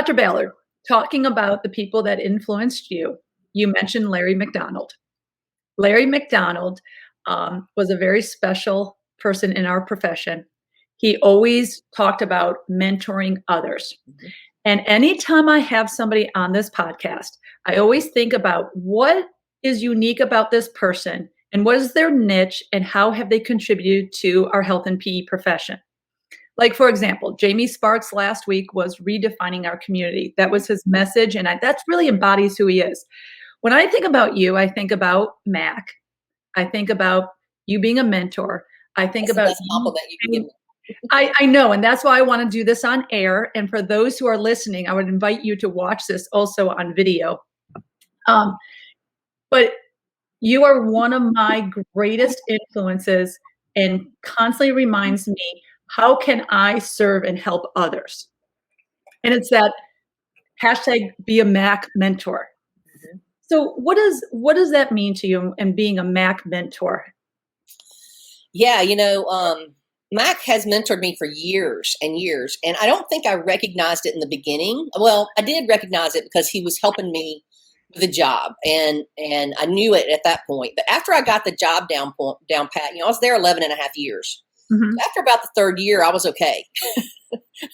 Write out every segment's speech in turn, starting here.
Dr. Ballard, talking about the people that influenced you, you mentioned Larry McDonald. Larry McDonald was a very special person in our profession. He always talked about mentoring others. Mhm. And anytime I have somebody on this podcast, I always think about what is unique about this person and what is their niche and how have they contributed to our health and PE profession. Like, for example, Jamie Sparks last week was redefining our community. That was his message, and that's really embodies who he is. When I think about you, I think about Mac. I think about you being a mentor. I think That's the about best you compliment you can give being me. I know, and that's why I wanna do this on air, and for those who are listening, I would invite you to watch this also on video. Um, but you are one of my greatest influences and constantly reminds me, how can I serve and help others? And it's that hashtag be a Mac mentor. Mhm. So what does that mean to you and being a Mac mentor? Yeah, Mac has mentored me for years and years, and I don't think I recognized it in the beginning. Well, I did recognize it because he was helping me with a job, and I knew it at that point. But after I got the job down pat, I was there 11 and a half years. Mhm. After about the third year, I was okay.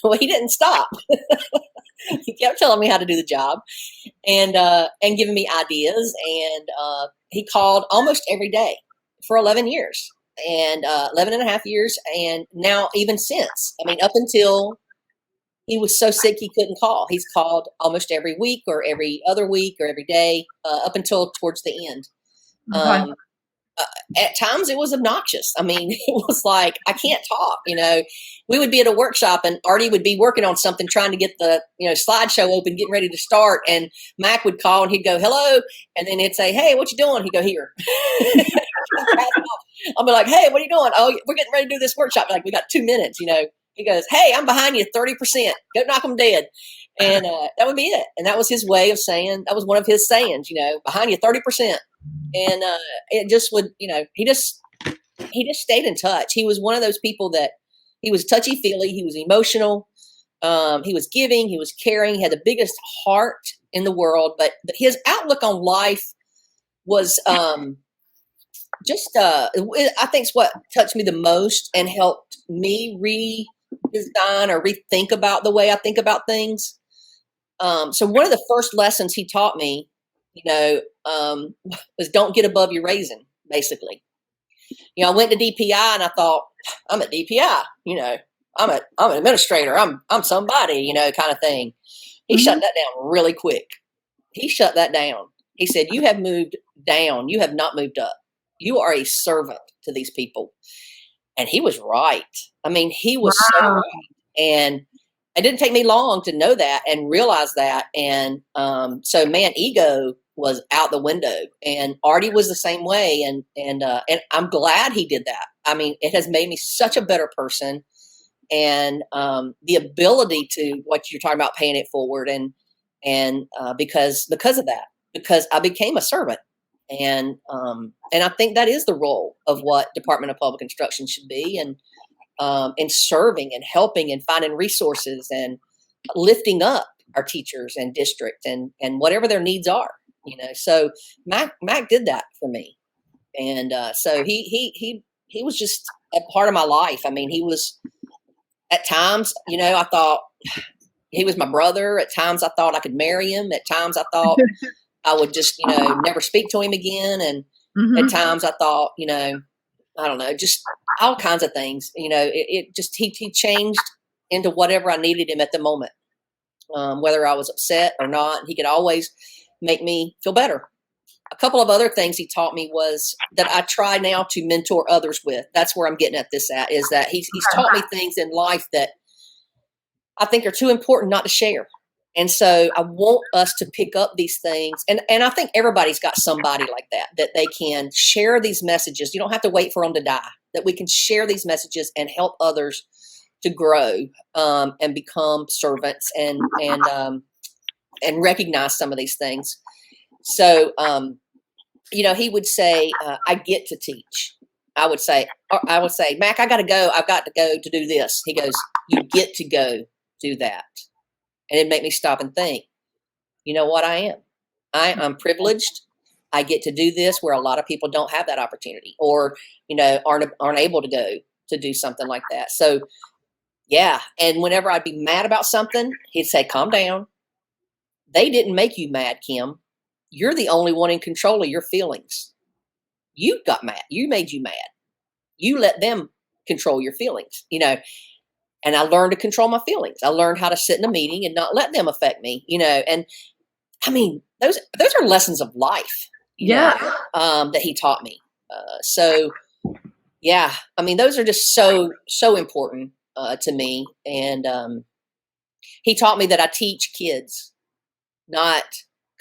Well, he didn't stop. He kept telling me how to do the job, and giving me ideas. And he called almost every day for 11 years, and 11 and a half years. And now, even since, I mean, up until he was so sick he couldn't call, he's called almost every week or every other week or every day, up until towards the end. Okay. Um, uh, at times it was obnoxious. I mean, it was like, I can't talk. We would be at a workshop and Artie would be working on something, trying to get the, slideshow open, getting ready to start. And Mac would call and he'd go, hello. And then he'd say, hey, what you doing? He'd go, here. I'll be like, hey, what are you doing? Oh, we're getting ready to do this workshop. Like, we got 2 minutes. He goes, hey, I'm behind you 30%. Go knock them dead. And that would be it. And that was his way of saying, that was one of his sayings, behind you 30%. And it just would, he just stayed in touch. He was one of those people that he was touchy feely. He was emotional. He was giving. He was caring. He had the biggest heart in the world. But his outlook on life was I think it's what touched me the most and helped me redesign or rethink about the way I think about things. So one of the first lessons he taught me, was don't get above your raisin, basically. I went to DPI and I thought, I'm at DPI, I'm an administrator. I'm somebody, kind of thing. He shut Mhm. that down really quick. He shut that down. He said, you have moved down. You have not moved up. You are a servant to these people. And he was right. I mean, he was so Wow. right. And it didn't take me long to know that and realize that. And so, man, ego was out the window. And Artie was the same way. And I'm glad he did that. I mean, it has made me such a better person. And the ability to what you're talking about, paying it forward, and because of that, because I became a servant. And I think that is the role of what Department of Public Instruction should be, and serving and helping and finding resources and lifting up our teachers and district and whatever their needs are. So Mac did that for me, and so he was just a part of my life. I mean, he was at times, I thought he was my brother. At times, I thought I could marry him. At times, I thought I would just, never speak to him again. And at Mhm. times I thought, I don't know, just all kinds of things. It just, he changed into whatever I needed him at the moment, whether I was upset or not. He could always make me feel better. A couple of other things he taught me was that I try now to mentor others with. That's where I'm getting at this at, is that he's taught me things in life that I think are too important not to share. And so I want us to pick up these things. And I think everybody's got somebody like that they can share these messages. You don't have to wait for them to die, that we can share these messages and help others to grow, and become servants, and recognize some of these things. So, he would say, I get to teach. I would say, Mac, I got to go. I've got to go to do this. He goes, you get to go do that. And it'd make me stop and think, you know what, I am. I'm privileged. I get to do this where a lot of people don't have that opportunity, or, aren't able to go to do something like that. So yeah. And whenever I'd be mad about something, he'd say, calm down. They didn't make you mad, Kymm. You're the only one in control of your feelings. You got mad. You made you mad. You let them control your feelings, and I learned to control my feelings. I learned how to sit in a meeting and not let them affect me, and I mean, those are lessons of life, Yeah. that he taught me. So yeah, I mean, those are just so important to me. And he taught me that I teach kids, not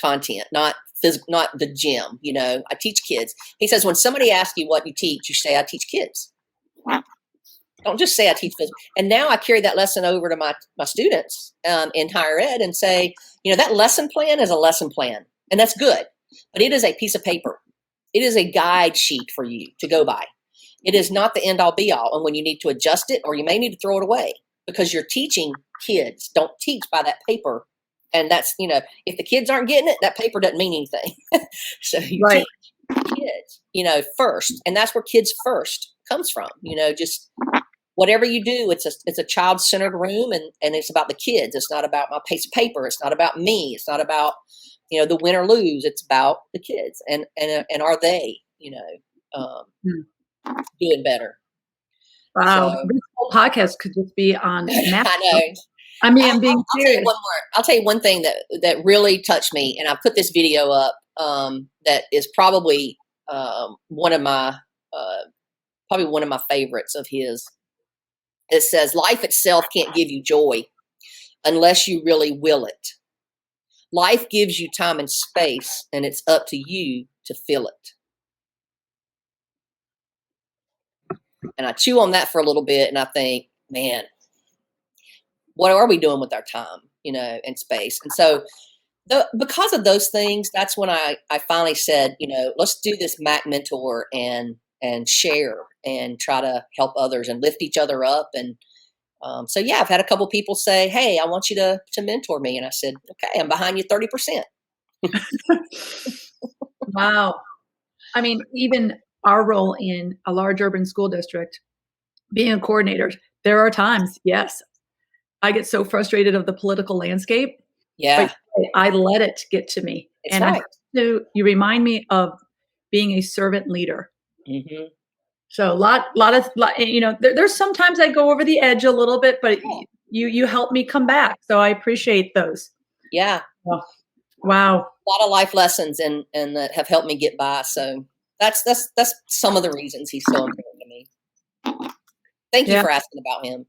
content, not physical, not the gym. I teach kids. He says, when somebody asks you what you teach, you say, I teach kids. Don't just say I teach physical. And now I carry that lesson over to my students in higher ed and say, that lesson plan is a lesson plan, and that's good, but it is a piece of paper. It is a guide sheet for you to go by. It is not the end all be all. And when you need to adjust it, or you may need to throw it away, because you're teaching kids. Don't teach by that paper. And that's, if the kids aren't getting it, that paper doesn't mean anything. So you Right. teach kids, first. And that's where kids first comes from, just whatever you do, it's a child-centered room, and it's about the kids. It's not about my piece of paper. It's not about me. It's not about, the win or lose. It's about the kids, and are they, doing better. Wow. So This whole podcast could just be on math. I know. I mean, I'm being I'll tell you serious. one more. I'll tell you one thing that really touched me, and I put this video up that is probably one of my favorites of his. It says, life itself can't give you joy unless you really will it. Life gives you time and space, and it's up to you to fill it. And I chew on that for a little bit, and I think, man, what are we doing with our time, and space? And so because of those things, that's when I finally said, let's do this Mac Mentor and share and try to help others and lift each other up. And so, yeah, I've had a couple people say, hey, I want you to mentor me. And I said, okay, I'm behind you 30%. Wow. I mean, even our role in a large urban school district, being a coordinator, there are times, yes, I get so frustrated of the political landscape, Yeah, but I let it get to me. it's And I right. you remind me of being a servant leader. Mm-hmm. So there's sometimes I go over the edge a little bit, but you help me come back. So I appreciate those. Yeah, Oh, wow. a lot of life lessons and that have helped me get by. So that's some of the reasons he's so important to me. Thank you Yeah. for asking about him.